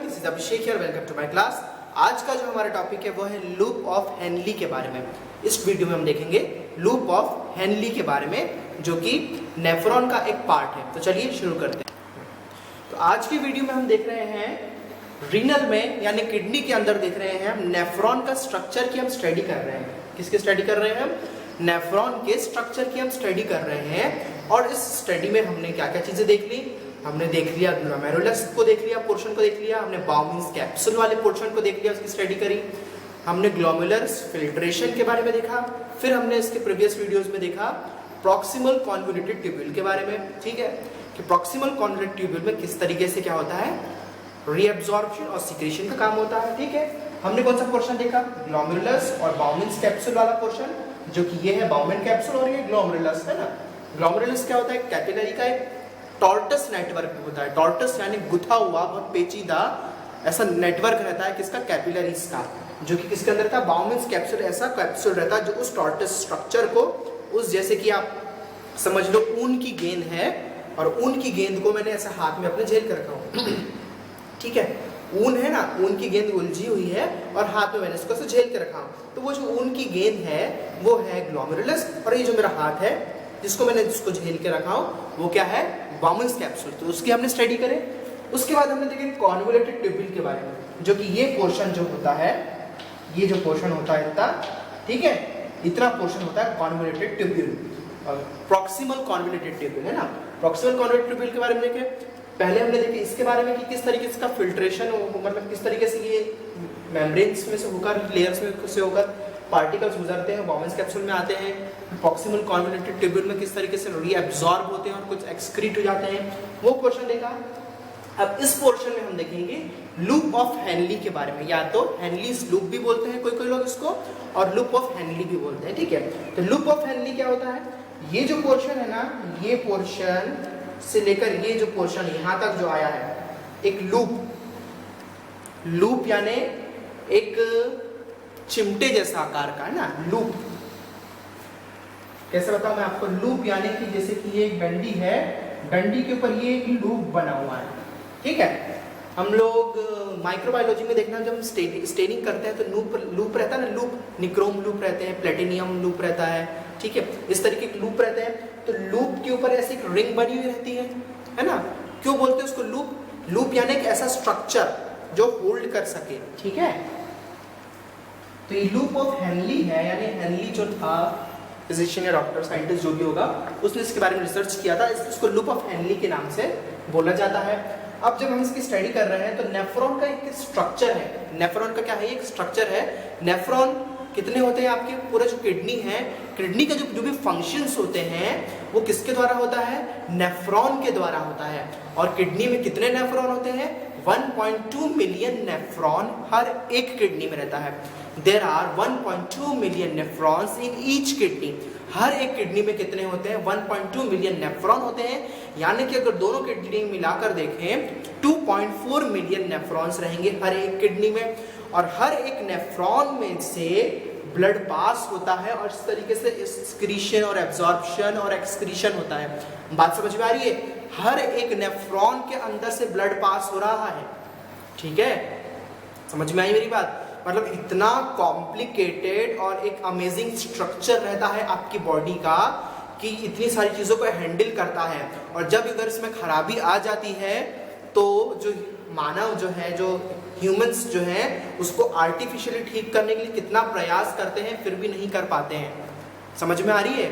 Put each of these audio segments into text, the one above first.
Everyone, this is Abhishek here, welcome to my class. आज का जो हमारा टॉपिक है वो है लूप ऑफ हेनली के बारे में। इस वीडियो में हम देखेंगे लूप ऑफ हेनली के बारे में, जो कि नेफ्रॉन का एक पार्ट है। तो चलिए शुरू करते हैं। तो आज की वीडियो में हम देख रहे हैं रीनल में यानी किडनी के अंदर देख रहे हैं हम नेफ्रॉन का स्ट्रक्चर की हम स्टडी कर रहे हैं। किसकी स्टडी कर रहे हैं हम? नेफ्रॉन के स्ट्रक्चर की हम स्टडी कर रहे हैं। और इस स्टडी में हमने क्या क्या चीजें देख ली? हमने देख लिया ग्लोमेरुलस को देख लिया, पोर्शन को देख लिया, हमने बाउमिन्स कैप्सूल वाले पोर्शन को देख लिया, उसकी स्टडी करी, हमने ग्लोमेरुलस फिल्ट्रेशन के बारे में देखा, फिर हमने इसके प्रीवियस वीडियोस में देखा प्रॉक्सिमल कॉन्वोल्यूटेड ट्यूब्यूल के बारे में। ठीक है कि प्रॉक्सिमल कॉन्वोल्यूटेड ट्यूब्यूल में किस तरीके से क्या होता है, रीअब्जॉर्प्शन और सिक्रेशन का काम होता है। ठीक है, हमने कौन सा पोर्शन देखा? ग्लोमेरुलस और बाउमिन्स कैप्सूल वाला पोर्शन, जो कि ये है बाउमिन कैप्सूल और ये ग्लोमेरुलस है ना। ग्लोमेरुलस क्या होता है? कैपिलरी का एक टॉर्टस नेटवर्क होता है। टॉर्टस यानी गुथा हुआ बहुत पेचीदा ऐसा नेटवर्क रहता है किसका? कैपिलरीज का, जो कि किसके अंदर था? बाउमिन्स कैप्सूल। ऐसा कैप्सूल रहता है जो उस टॉर्टस स्ट्रक्चर को, उस जैसे कि आप समझ लो ऊन की गेंद है और ऊन की गेंद को मैंने ऐसा हाथ में अपने झेल कर रखा हूँ। ठीक है, ऊन है ना, ऊन की गेंद उलझी हुई है और हाथ में मैंने इसको ऐसे झेल के रखा हूँ। तो वो जो ऊन की गेंद है वो है ग्लोमेरुलस, और ये जो मेरा हाथ है जिसको मैंने जिसको झेल के रखा हूँ वो क्या है? बाउमिन्स कैप्सूल। तो उसकी हमने स्टडी करे। उसके बाद हमने देखे कॉन्वोल्यूटेड ट्यूब्यूल के बारे में, जो कि ये पोर्शन जो होता है, ये जो पोर्शन होता है इतना, ठीक है, इतना पोर्शन होता है convoluted tubule, proximal convoluted tubule है ना। प्रॉक्सिमल कॉन्वोल्यूटेड ट्यूब्यूल के बारे में देखे। पहले हमने देखे इसके बारे में कि किस तरीके से इसका फिल्ट्रेशन, मतलब किस तरीके से ये मेम्ब्रेन्स में से होकर, लेयर्स में से होकर पार्टिकल्स गुजरते हैं, बाउमिन्स कैप्सूल में आते हैं। प्रॉक्सिमल कॉन्वोल्यूटेड ट्यूब्यूल में किस तरीके से रीअब्जॉर्ब होते हैं और कुछ एक्सक्रीट हो जाते हैं, वो पोर्शन देखा। अब इस पोर्शन में हम देखेंगे लूप ऑफ हेनली के बारे में। या तो हेनलीज लूप भी बोलते हैं कोई लोग इसको, और लूप ऑफ हेनली भी बोलते हैं। ठीक है, तो लूप ऑफ हेनली क्या होता है? ये जो पोर्शन है ना, ये पोर्शन से लेकर ये जो पोर्शन यहां तक जो आया है, एक लूप यानी एक चिमटे जैसा आकार का है ना, लूप। कैसे बताऊं मैं आपको? लूप यानी कि जैसे कि ये एक डंडी है, डंडी के ऊपर ये एक लूप बना हुआ है। ठीक है, हम लोग माइक्रोबायोलॉजी में देखना, जब हम स्टेनिंग करते हैं तो लूप रहता है ना, लूप निक्रोम लूप रहते हैं, प्लेटिनियम लूप रहता है। ठीक है, इस तरीके के लूप रहते हैं। तो लूप के ऊपर ऐसी एक रिंग बनी हुई रहती है ना। क्यों बोलते हैं उसको लूप? लूप यानी एक ऐसा स्ट्रक्चर जो होल्ड कर सके। ठीक है, तो ये लूप ऑफ हेनली है, यानी हेनली जो था फिजिशियन या डॉक्टर साइंटिस्ट जो भी होगा, उसने इसके बारे में रिसर्च किया था, इसको लूप ऑफ हेनली के नाम से बोला जाता है। अब जब हम इसकी स्टडी कर रहे हैं तो नेफ्रॉन का एक स्ट्रक्चर है। नेफ्रॉन का क्या है? एक स्ट्रक्चर है। नेफ्रॉन कितने होते हैं आपके? पूरा जो किडनी है, किडनी का जो भी फंक्शंस होते हैं वो किसके द्वारा होता है? नेफ्रॉन के द्वारा होता है। और किडनी में कितने नेफ्रॉन होते हैं? 1.2 मिलियन नेफ्रॉन हर एक किडनी में रहता है। There are 1.2 million nephrons in each kidney. हर एक किडनी में कितने होते हैं? 1.2 मिलियन नेफ्रॉन होते हैं। यानी कि अगर दोनों किडनी मिलाकर देखें 2.4 मिलियन नेफ्रॉन्स रहेंगे हर एक किडनी में। और हर एक नेफ्रॉन में से ब्लड पास होता है और इस तरीके से एक्सक्रीशन और एब्जॉर्प्शन और एक्सक्रीशन होता है। बात समझ में आ रही है? हर एक नेफ्रॉन के अंदर से ब्लड पास हो रहा है। ठीक है, समझ में आई मेरी बात? मतलब इतना कॉम्प्लिकेटेड और एक अमेजिंग स्ट्रक्चर रहता है आपकी बॉडी का कि इतनी सारी चीज़ों को हैंडल करता है। और जब अगर इसमें खराबी आ जाती है तो जो मानव जो है, जो ह्यूमंस जो हैं, उसको आर्टिफिशियली ठीक करने के लिए कितना प्रयास करते हैं, फिर भी नहीं कर पाते हैं। समझ में आ रही है?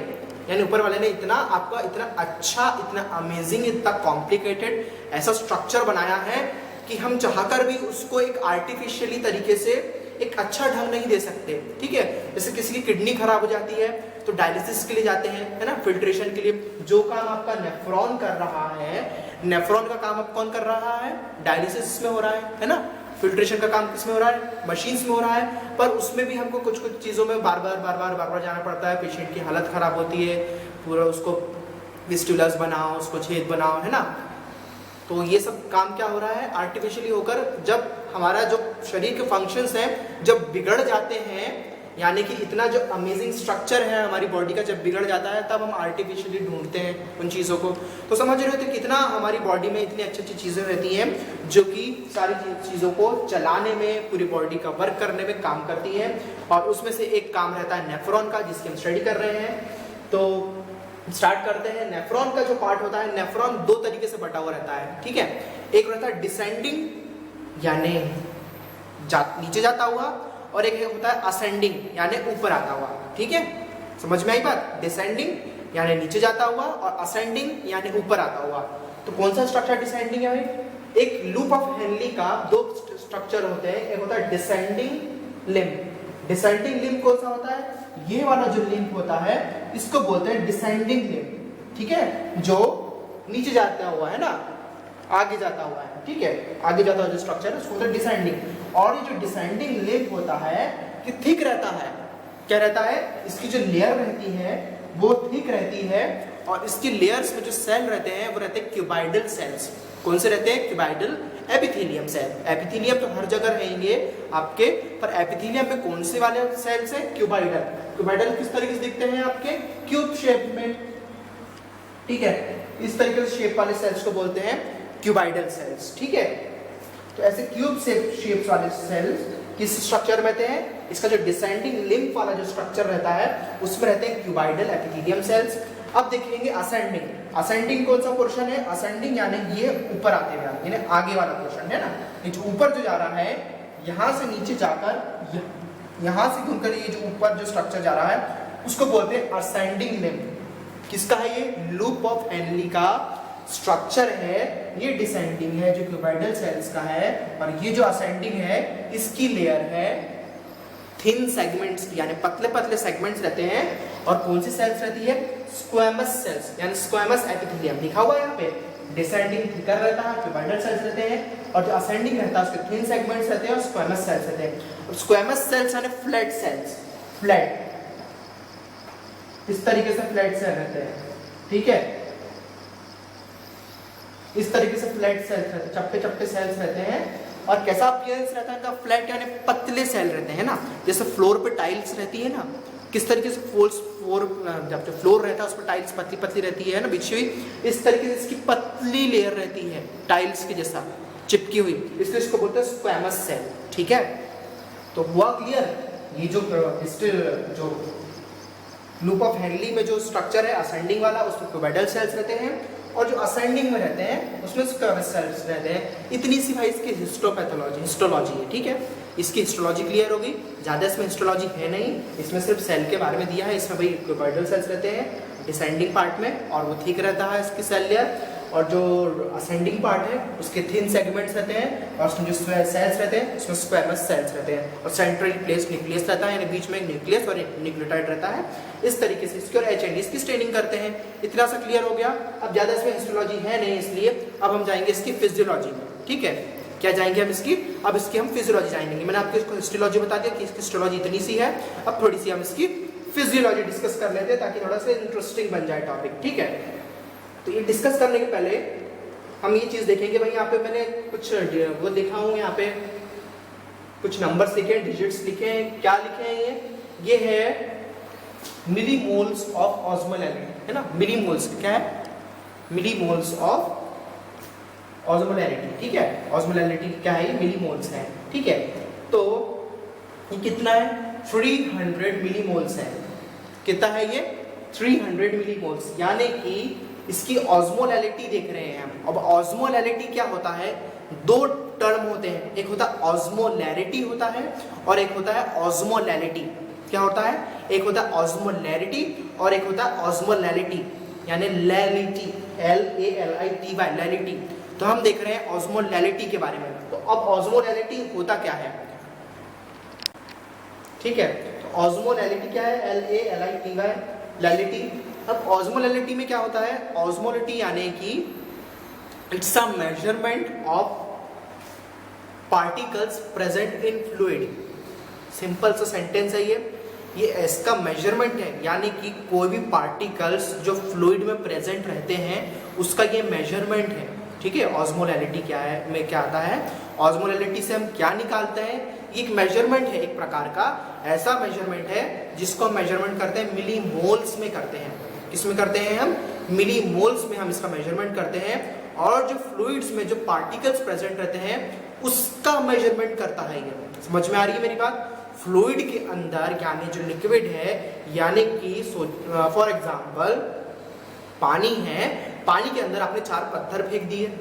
यानी ऊपर वाले ने इतना आपका इतना अच्छा, इतना अमेजिंग, इतना कॉम्प्लिकेटेड ऐसा स्ट्रक्चर बनाया है कि हम चाहकर भी उसको एक आर्टिफिशियली तरीके से एक अच्छा ढंग नहीं दे सकते। ठीक है, जैसे किसी की किडनी खराब हो जाती है तो डायलिसिस के लिए जाते हैं, है ना, फिल्ट्रेशन के लिए। जो काम आपका नेफ्रॉन कर रहा है, नेफ्रॉन का काम अब कौन कर रहा है? डायलिसिस में हो रहा है ना। फिल्ट्रेशन का काम किसमें हो रहा है? मशीन्स में हो रहा है। पर उसमें भी हमको कुछ चीज़ों में बार बार जाना पड़ता है। पेशेंट की हालत खराब होती है, पूरा उसको विस्टुलस बनाओ, उसको छेद बनाओ, है ना। तो ये सब काम क्या हो रहा है? आर्टिफिशियली होकर। जब हमारा जो शरीर के फंक्शंस हैं जब बिगड़ जाते हैं यानी कि इतना जो अमेजिंग स्ट्रक्चर है हमारी बॉडी का जब बिगड़ जाता है तब हम आर्टिफिशियली ढूंढते हैं उन चीज़ों को। तो समझ रहे हो तो कितना हमारी बॉडी में इतनी अच्छी अच्छी चीज़ें रहती हैं जो कि सारी चीज़ों को चलाने में, पूरी बॉडी का वर्क करने में काम करती है। और उसमें से एक काम रहता है नेफ्रॉन का, जिसकी हम स्टडी कर रहे हैं। तो स्टार्ट करते हैं। नेफ्रॉन का जो पार्ट होता है, नेफ्रॉन दो तरीके से बटा हुआ रहता है, ठीक है। एक रहता है डिसेंडिंग यानी नीचे जाता हुआ, और एक होता है असेंडिंग यानी ऊपर आता हुआ, ठीक है। समझ में आई बात? डिसेंडिंग यानी नीचे जाता हुआ और असेंडिंग यानी ऊपर आता हुआ। तो कौन सा स्ट्रक्चर डिसेंडिंग है भाई? एक लूप ऑफ हेनली का दो स्ट्रक्चर होते हैं, एक होता है डिसेंडिंग लिम्ब। डिसेंडिंग लिम्ब कौन सा होता है? ये वाला जो लिम्ब होता है इसको बोलते हैं डिसेंडिंग लिम्ब, ठीक है, जो नीचे जाता हुआ है ना, आगे जाता हुआ है, ठीक है, आगे जाता हुआ जो स्ट्रक्चर है उसको बोलते हैं डिसेंडिंग। और ये जो डिसेंडिंग लिम्ब होता है ये थिक रहता है। क्या रहता है? इसकी जो लेयर रहती है वो थिक रहती है, और इसकी लेयर्स में जो सेल रहते हैं वो रहते हैं क्यूबाइडल सेल्स। कौन से रहते हैं? Cuboidal epithelium cell. एपिथेलियम तो हर जगह रहेंगे आपके, पर एपिथेलियम में कौन से वाले सेल्स हैं? क्यूबाइडल। क्यूबाइडल किस तरीके से दिखते हैं? आपके क्यूब शेप में, ठीक है, इस तरीके से शेप वाले सेल्स को बोलते हैं क्यूबाइडल सेल्स, ठीक है। तो ऐसे क्यूब शेप्स वाले सेल्स किस स्ट्रक्चर में रहते हैं? इसका जो डिसेंडिंग लिम्फ वाला जो स्ट्रक्चर रहता है उसमें रहते हैं क्यूबाइडल एपिथेलियम सेल्स। अब देखेंगे असेंडिंग। असेंडिंग कौन सा पोर्शन है? असेंडिंग यानी ये ऊपर आते हुए, यानी आगे वाला पोर्शन है ना, ये जो ऊपर जो जा रहा है, यहाँ से नीचे जाकर यहाँ से घूमकर ये जो ऊपर जो स्ट्रक्चर जा रहा है उसको बोलते हैं असेंडिंग लिम्फ। किसका है ये? लूप ऑफ हेनली का स्ट्रक्चर है। ये डिसेंडिंग है जो क्यूबाइडल सेल्स का है, और ये जो असेंडिंग है इसकी लेयर है थिन सेगमेंट्स की, यानी पतले पतले सेगमेंट्स रहते हैं। और कौन सी सेल्स रहती है? स्क्वैमस सेल्स, यानी स्क्वैमस एपिथेलियम लिखा हुआ है यहाँ पे। डिसेंडिंग थिकर रहता है, क्यूबाइडल सेल्स रहते हैं, और जो असेंडिंग रहता है उसके थिन सेगमेंट्स रहते हैं और स्क्वैमस सेल्स रहते हैं। और स्क्वैमस सेल्स यानी फ्लैट सेल्स, फ्लैट, इस तरीके से फ्लैट सेल रहते हैं, ठीक है, इस तरीके से फ्लैट सेल्स रहते हैं, चप्टे चप्टे सेल्स रहते हैं। और कैसा अपीयरेंस रहता है? फ्लैट यानी पतले सेल रहते हैं ना, जैसे फ्लोर पे टाइल्स रहती है ना, किस तरीके से जब फ्लोर रहता है उस पर टाइल्स पतली पतली रहती है ना बिछी हुई, इस तरीके से इसकी पतली लेयर रहती है टाइल्स के जैसा चिपकी हुई, इसलिए इसको बोलते हैं स्क्वैमस सेल, ठीक है। तो हुआ क्लियर? ये जो लूप ऑफ हेनली में जो स्ट्रक्चर है असेंडिंग वाला, उसमें क्यूबाइडल सेल्स रहते हैं, और जो असेंडिंग में रहते हैं उसमें स्क्वैमस सेल्स रहते हैं। इतनी सी भाई इसकी हिस्टोलॉजी है, ठीक है। इसकी हिस्टोलॉजी क्लियर होगी। ज़्यादा इसमें हिस्टोलॉजी है नहीं, इसमें सिर्फ सेल के बारे में दिया है। इसमें भाई क्यूबाइडल सेल्स रहते हैं डिसेंडिंग पार्ट में, और वो थिक रहता है इसकी सेल लेयर, और जो असेंडिंग पार्ट है उसके थिन सेगमेंट्स रहते हैं, और उसमें जो सेल्स रहते हैं उसमें स्क्वैमस सेल्स रहते हैं, और सेंट्रल प्लेस न्यूक्लियस रहता है, यानी बीच में एक न्यूक्लियस और एक न्यूक्लियोटाइड रहता है। इस तरीके से इसकी और एचएनडी इसकी स्टेनिंग करते हैं। इतना सा क्लियर हो गया। अब ज़्यादा इसमें हिस्टोलॉजी है नहीं, इसलिए अब हम जाएंगे इसकी फिजियोलॉजी में, ठीक है। क्या जाएंगे हम इसकी? अब इसकी हम फिजियोलॉजी जानेंगे। मैंने आपको इसको हिस्टोलॉजी बता दिया कि इसकी हिस्टोलॉजी इतनी सी है। अब थोड़ी सी हम इसकी फिजियोलॉजी डिस्कस कर लेते हैं ताकि थोड़ा सा इंटरेस्टिंग बन जाए टॉपिक, ठीक है। तो ये डिस्कस करने के पहले हम ये चीज़ देखेंगे। भाई यहाँ पे मैंने कुछ वो लिखा हूँ, यहाँ पे कुछ नंबर्स लिखे हैं, डिजिट्स लिखे हैं। क्या लिखे हैं? ये है मिलीमोल्स ऑफ ऑस्मोलैरिटी, है ना। मिलीमोल्स क्या है? मिलीमोल्स ऑफ ऑस्मोलैरिटी, ठीक है। ऑस्मोलैरिटी क्या है? ये मिलीमोल्स है, ठीक है। तो ये कितना है? 300 मिलीमोल्स है। कितना है ये? 300 मिलीमोल्स, यानी कि इसकी ऑस्मोलैरिटी देख रहे हैं हम। अब ऑस्मोलैरिटी क्या होता है? दो टर्म होते हैं, एक होता है ऑस्मोलैरिटी होता है, और एक होता है ऑस्मोलैलिटी। क्या होता है? एक होता है ऑस्मोलैरिटी और एक होता है ऑस्मोलैलिटी, यानी लैलिटी, LALITY, लैलिटी। तो हम देख रहे हैं ऑस्मोलैलिटी के बारे में। तो अब ऑस्मोलैलिटी होता क्या है, ठीक है। तो ऑस्मोलैलिटी क्या है? LALITY, लैलिटी। अब ऑस्मोलैलिटी में क्या होता है? ऑस्मोलैलिटी यानी कि it's a measurement of particles present in fluid. Simple सा सेंटेंस है ये इसका मेजरमेंट है, यानी कि कोई भी पार्टिकल्स जो फ्लूइड में प्रेजेंट रहते हैं उसका ये मेजरमेंट है, ठीक है। ऑस्मोलैलिटी क्या है में क्या आता है? ऑस्मोलैलिटी से हम क्या निकालते हैं? एक मेजरमेंट है एक प्रकार का, ऐसा मेजरमेंट है जिसको हम मेजरमेंट करते हैं मिली मोल्स में करते हैं। किसमें करते हैं हम? मिली मोल्स में हम इसका मेजरमेंट करते हैं। और जो फ्लूइड्स में जो पार्टिकल्स प्रेजेंट रहते हैं उसका मेजरमेंट करता है ये। समझ में आ रही है मेरी बात? फ्लूइड के अंदर यानी जो लिक्विड है, यानी कि फॉर एग्जांपल पानी है, पानी के अंदर आपने 4 पत्थर फेंक दिए,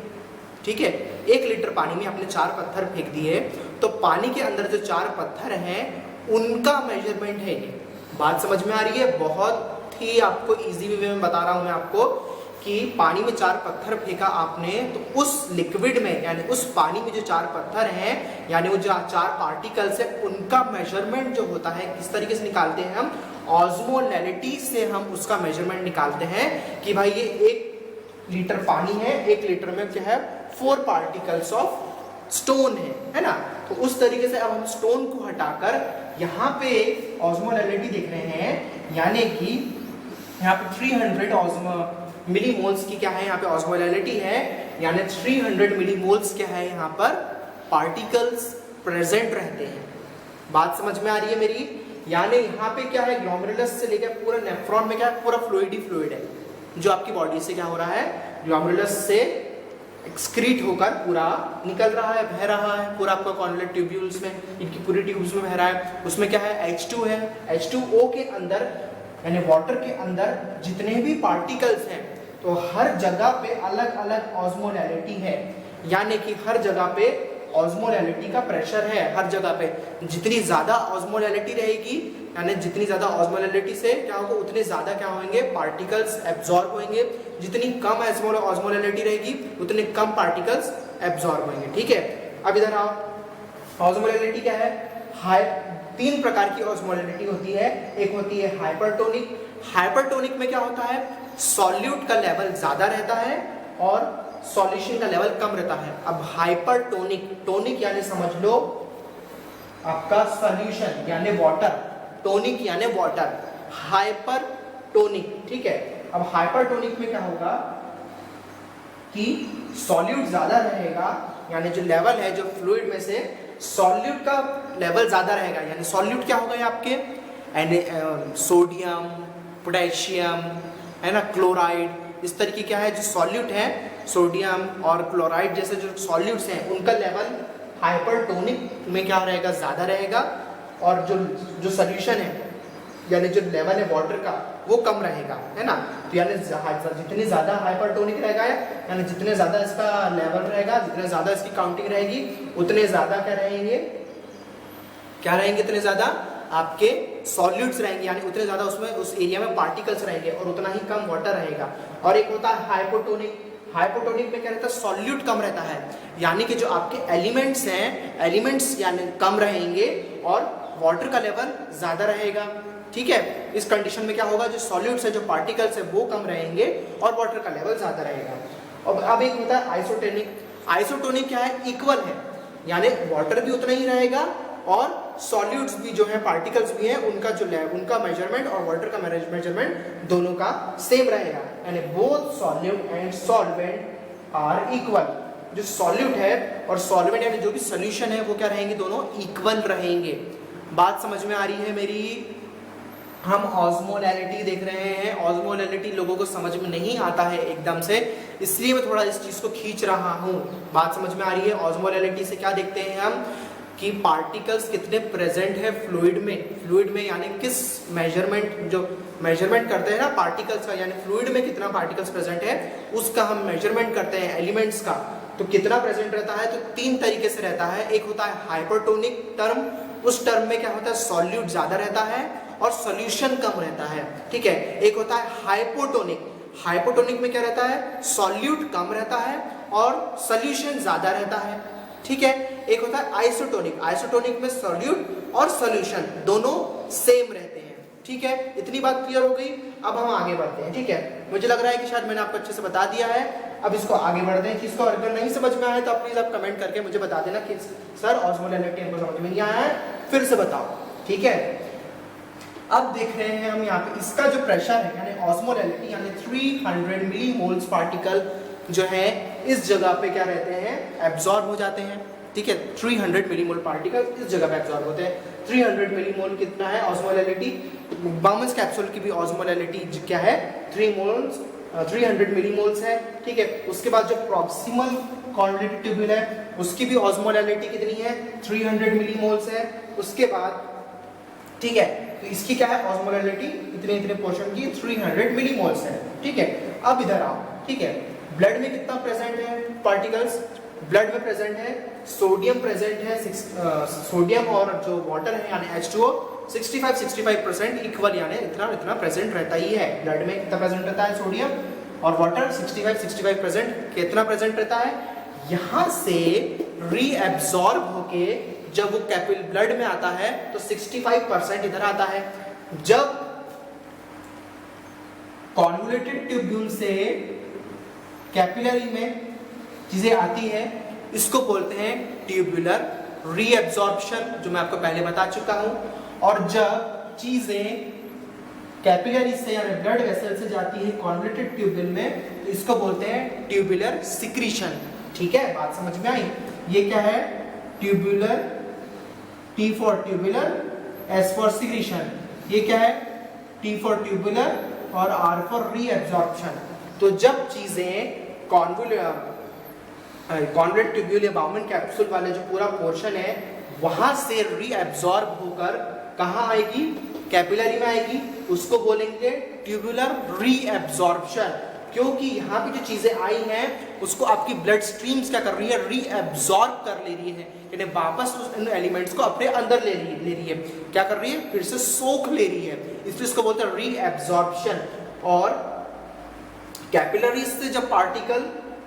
ठीक है, 1 लीटर पानी में आपने 4 पत्थर फेंक दिए, तो पानी के अंदर जो 4 पत्थर हैं उनका मेजरमेंट है ये। बात समझ में आ रही है? बहुत ही आपको इजी वे में बता रहा हूं मैं आपको कि पानी में 4 पत्थर फेंका आपने, तो उस लिक्विड में यानी उस पानी में जो 4 पत्थर हैं यानी वो जो 4 पार्टिकल्स है उनका मेजरमेंट जो होता है किस तरीके से निकालते हैं हम? ऑस्मोलैलिटी से हम उसका मेजरमेंट निकालते हैं कि भाई ये 1 लीटर पानी है, 1 लीटर में क्या है? 4 पार्टिकल्स ऑफ स्टोन है ना। तो उस तरीके से अब हम स्टोन को हटाकर यहाँ पे ऑस्मोलैलिटी देख रहे हैं, यानी कि यहाँ पे 300 मिलीमोल्स की क्या है यहाँ पे ऑस्मोलैलिटी है, यानी 300 मिलीमोल्स क्या है यहाँ पर पार्टिकल्स प्रेजेंट रहते हैं। बात समझ में आ रही है मेरी? यानी यहाँ पे क्या है? ग्लोमेरुलस से लेकर पूरा नेफ्रॉन में क्या है? पूरा फ्लूइड ही फ्लूइड है जो आपकी बॉडी से क्या हो रहा है? ग्लोमेरुलस से एक्सक्रीट होकर पूरा निकल रहा है, बह रहा है, पूरा आपका कॉन्वोल्यूट ट्यूब्यूल्स में, इनकी पूरी ट्यूब्स में बह रहा है। उसमें क्या है? H2 है। H2O के अंदर यानी वाटर के अंदर जितने भी पार्टिकल्स हैं तो हर जगह पे अलग अलग ऑस्मोलैलिटी है, यानी कि हर जगह पे ऑस्मोलैलिटी का प्रेशर है। हर जगह पे जितनी ज्यादा ऑस्मोलैलिटी रहेगी यानी जितनी ज्यादा ऑस्मोलैलिटी से क्या होगा उतने ज्यादा क्या होंगे? पार्टिकल्स एब्जॉर्ब होंगे। जितनी कम ऑस्मोलैलिटी रहेगी उतने कम पार्टिकल्स एब्जॉर्ब होंगे, ठीक है। अब इधर आओ, ऑस्मोलैलिटी क्या है? 3 प्रकार की ऑस्मोलैलिटी होती है। एक होती है हाइपरटोनिक। हाइपरटोनिक में क्या होता है? सॉल्यूट का लेवल ज्यादा रहता है और सॉल्यूशन का लेवल कम रहता है। अब हाइपरटोनिक, टोनिक यानी समझ लो आपका सॉल्यूशन यानी वाटर, टोनिक यानी वाटर, हाइपरटोनिक, ठीक है। अब हाइपरटोनिक में क्या होगा कि सॉल्यूट ज्यादा रहेगा, यानी जो लेवल है जो फ्लूइड में से सॉल्यूट का लेवल ज्यादा रहेगा, यानी सॉल्यूट क्या होगा ये आपके सोडियम, पोटेशियम है ना, क्लोराइड, इस तरीके क्या है जो सॉल्यूट है, सोडियम और क्लोराइड जैसे जो सॉल्यूट्स हैं उनका लेवल हाइपरटोनिक में क्या रहेगा? ज्यादा रहेगा। और जो सॉल्यूशन है यानी जो लेवल है वाटर का वो कम रहेगा, है ना। तो यानी जितनी ज्यादा हाइपरटोनिक रहेगा यानी जितने ज्यादा इसका लेवल रहेगा, जितने ज्यादा इसकी काउंटिंग रहेगी उतने ज्यादा क्या रहेंगे? इतने ज्यादा आपके सॉल्यूट्स रहेंगे, यानी उतने ज्यादा उसमें उस एरिया में पार्टिकल्स रहेंगे और उतना ही कम वाटर रहेगा। और एक होता है हाइपोटोनिक। हाइपोटोनिक में क्या रहता है? सॉल्यूट कम रहता है, यानी कि जो आपके एलिमेंट्स हैं, एलिमेंट्स यानी कम रहेंगे और वाटर का लेवल ज्यादा रहेगा, ठीक है। इस कंडीशन में क्या होगा? जो सॉल्यूट्स है, जो पार्टिकल्स है वो कम रहेंगे और वाटर का लेवल ज्यादा रहेगा। और अब एक होता है आइसोटोनिक। आइसोटोनिक क्या है? इक्वल है, यानी वाटर भी उतना ही रहेगा और सॉल्यूट्स भी जो है, पार्टिकल्स भी हैं, उनका मेजरमेंट और वाटर का मेजरमेंट दोनों का सेम रहेगा, यानी both solute and solvent are equal. जो सॉल्यूट है और सॉल्वेंट यानी जो भी सोल्यूशन है वो क्या रहेंगे? दोनों इक्वल रहेंगे। बात समझ में आ रही है मेरी? हम ऑस्मोलैलिटी देख रहे हैं। ऑस्मोलैलिटी लोगों को समझ में नहीं आता है एकदम से, इसलिए मैं थोड़ा इस चीज को खींच रहा हूँ। बात समझ में आ रही है? ऑस्मोलैलिटी से क्या देखते हैं हम कि पार्टिकल्स कितने प्रेजेंट है फ्लूइड में यानी किस मेजरमेंट, जो मेजरमेंट करते हैं ना पार्टिकल्स का, यानी फ्लूइड में कितना पार्टिकल्स प्रेजेंट है उसका हम मेजरमेंट करते हैं एलिमेंट्स का। तो कितना प्रेजेंट रहता है? तो 3 तरीके से रहता है। एक होता है हाइपरटोनिक टर्म, उस टर्म में क्या होता है? सॉल्यूट ज्यादा रहता है और सॉल्यूशन कम रहता है, ठीक है। एक होता है हाइपोटोनिक। हाइपोटोनिक में क्या रहता है? सॉल्यूट कम रहता है और सॉल्यूशन ज्यादा रहता है, ठीक है। एक होता है आइसोटोनिक। आइसोटोनिक में सॉल्यूट और सॉल्यूशन दोनों सेम रहते हैं, ठीक है। इतनी बात क्लियर हो गई। अब हम आगे बढ़ते हैं, ठीक है। मुझे लग रहा है कि शायद मैंने आपको अच्छे से बता दिया है। अब इसको आगे बढ़ते हैं। किसको अगर नहीं समझ में आया तो आप प्लीज आप कमेंट करके मुझे बता देना कि सर ऑस्मोलैलिटी हमको समझ में नहीं आया है, फिर से बताओ, ठीक है। अब देख रहे हैं हम यहाँ पे इसका जो प्रेशर है यानी ऑस्मोलैलिटी यानी 300 मिलीमोल्स पार्टिकल जो है इस जगह पे क्या रहते हैं? एब्जॉर्ब हो जाते हैं, ठीक है। 300 मिलीमोल पार्टिकल इस जगह पे एब्जॉर्ब होते हैं। 300 मिलीमोल कितना है ऑस्मोलैलिटी? बाउमन्स कैप्सूल की भी ऑस्मोलैलिटी क्या है? 300 मिलीमोल्स है, ठीक है। उसके बाद जो प्रॉक्सिमल कॉन्ड्रिलेटेड ट्यूब्यूल है उसकी भी ऑस्मोलैलिटी कितनी है? 300 मिलीमोल्स है। उसके बाद ठीक है, तो इसकी क्या है ऑस्मोलैलिटी? इतने पोर्शन की 300 मिलीमोल्स है, ठीक है। अब इधर आओ, ठीक है। ब्लड में कितना प्रेजेंट है पार्टिकल्स? ब्लड में प्रेजेंट है सोडियम प्रेजेंट है, सोडियम और जो वाटर है यानी H2O 65% इक्वल यानी इतना प्रेजेंट रहता ही है। ब्लड में कितना प्रेजेंट रहता है सोडियम और वाटर? 65% कितना प्रेजेंट रहता है? यहाँ से रीएब्सॉर्ब होके जब वो कैपिल ब्लड में आता है तो 65% इधर आता है। जब कॉन्वोल्यूटेड ट्यूब्यूल से कैपिलरी में चीजें आती है इसको बोलते हैं ट्यूबुलर रीएब्सॉर्प्शन, जो मैं आपको पहले बता चुका हूं। और जब चीजें कैपिलरी से या ब्लड वेसल से जाती है कॉन्वोल्यूटेड ट्यूब्यूल में तो इसको बोलते हैं ट्यूबुलर सिक्रीशन, ठीक है। बात समझ में आई? ये क्या है? Tubular, T for tubular, S for secretion. ये क्या है? T फॉर ट्यूबुलर और R फॉर रीएब्सॉर्प्शन। तो जब चीजें कॉन्वोल्यूटेड ट्यूब्यूल या बाउमन कैप्सूल वाले जो पूरा पोर्शन है वहां से रीएब्सॉर्ब होकर कहां आएगी? कैपिलरी में आएगी, उसको बोलेंगे ट्यूबुलर रीएब्सॉर्प्शन। क्योंकि यहाँ पे जो चीजें आई हैं उसको आपकी ब्लड स्ट्रीम्स क्या कर रही है? रीएब्सॉर्ब कर ले रही है, यानी वापस उन एलिमेंट्स को अपने अंदर ले रही है। क्या कर रही है? फिर से सोख ले रही है, इसलिए इसको बोलते हैं रीएब्सॉर्प्शन। और कैपिलरीज से जब पार्टिकल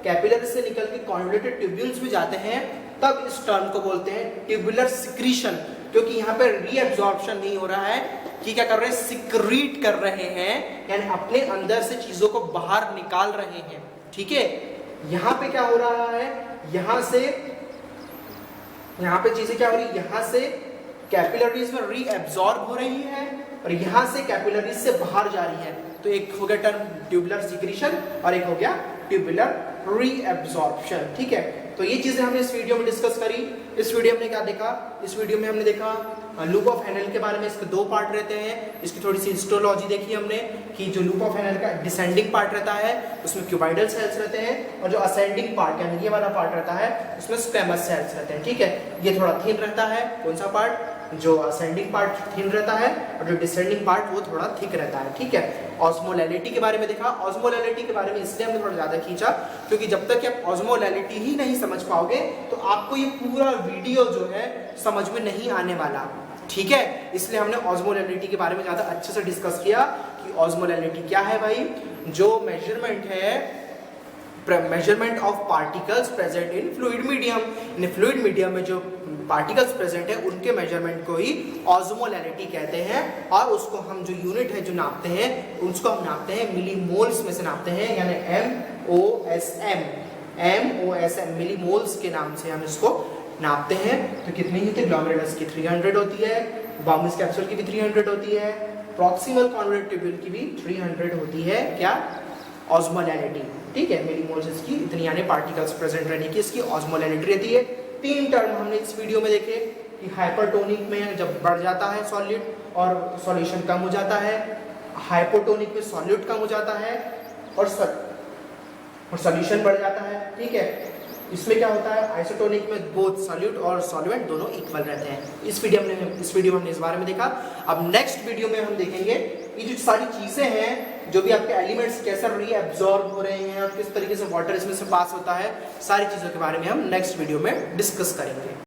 कैपिलरी से निकल के कॉन्वोल्यूटेड ट्यूब्यूल्स में जाते हैं तब इस टर्म को बोलते हैं ट्यूबुलर सिक्रीशन, क्योंकि यहाँ पे रीएब्सॉर्प्शन नहीं हो रहा है कि क्या कर रहे हैं? सिक्रीट कर रहे हैं, यानी अपने अंदर से चीजों को बाहर निकाल रहे हैं, ठीक है। यहाँ पे क्या हो रहा है? यहाँ पे चीजें क्या हो रही है? यहाँ से कैपिलरीज में रीएब्सॉर्ब हो रही है और यहाँ से कैपिलरीज से बाहर जा रही है। तो एक हो गया टर्म ट्यूबुलर सिक्रीशन और एक हो गया ट्यूबुलर रीएब्सॉर्प्शन, ठीक है। तो ये चीजें हमने इस वीडियो में डिस्कस करी। इस वीडियो में क्या देखा? इस वीडियो में हमने देखा लूप ऑफ हेनेल के बारे में। इसके दो पार्ट रहते हैं। इसकी थोड़ी सी हिस्टोलॉजी देखी हमने कि जो लूप ऑफ हेनेल का डिसेंडिंग पार्ट रहता है उसमें क्यूबाइडल सेल्स रहते हैं और जो असेंडिंग पार्ट यानी ये वाला पार्ट रहता है उसमें स्क्वैमस सेल्स रहते हैं, ठीक है। ये थोड़ा थिन रहता है, कौन सा पार्ट? जो असेंडिंग पार्ट थिन रहता है और जो डिसेंडिंग पार्ट वो थोड़ा थिक रहता है, ठीक है। ऑस्मोलैलिटी के बारे में देखा। ऑस्मोलैलिटी के बारे में इसलिए हमने थोड़ा ज्यादा खींचा क्योंकि जब तक आप ऑस्मोलैलिटी ही नहीं समझ पाओगे तो आपको ये पूरा वीडियो जो है समझ में नहीं आने वाला, ठीक है। इसलिए हमने ऑस्मोलैलिटी के बारे में ज्यादा अच्छे से डिस्कस किया कि ऑस्मोलैलिटी क्या है भाई। जो मेजरमेंट है, measurement of particles present in fluid medium. In fluid medium में जो पार्टिकल्स प्रेजेंट है उनके मेजरमेंट को ही ऑस्मोलैलिटी कहते हैं। और उसको हम जो यूनिट है जो नापते हैं उसको हम नापते हैं मिलीमोल्स में से नापते हैं, यानी MOSM मिलीमोल्स के नाम से हम इसको नापते हैं। तो कितनी होती है? ग्लोमेरुलस की 300 होती है, बाउमन्स कैप्सूल की भी 300 होती है, प्रॉक्सिमल कॉन्वोल्यूटेड ट्यूब्यूल की भी 300 होती है। क्या? ऑस्मोलैलिटी, ठीक है। मिलीमोल्स इसकी इतनी यानी पार्टिकल्स प्रेजेंट रहने की इसकी ऑस्मोलैलिटी रहती है। तीन टर्म हमने इस वीडियो में देखे कि हाइपरटोनिक में जब बढ़ जाता है सॉल्यूट और सॉल्यूशन कम हो जाता है, हाइपोटोनिक में सॉल्यूट कम हो जाता है और सॉल्यूशन बढ़ जाता है, ठीक है। इसमें क्या होता है? आइसोटोनिक में बोथ सॉल्यूट और सॉल्वेंट दोनों इक्वल रहते हैं। इस वीडियो में हमने इस बारे में देखा। अब नेक्स्ट वीडियो में हम देखेंगे ये जो सारी चीजें हैं, जो भी आपके एलिमेंट्स कैसे रीअब्सॉर्ब हो रहे हैं और किस तरीके से वाटर इसमें से पास होता है, सारी चीजों के बारे में हम नेक्स्ट वीडियो में डिस्कस करेंगे।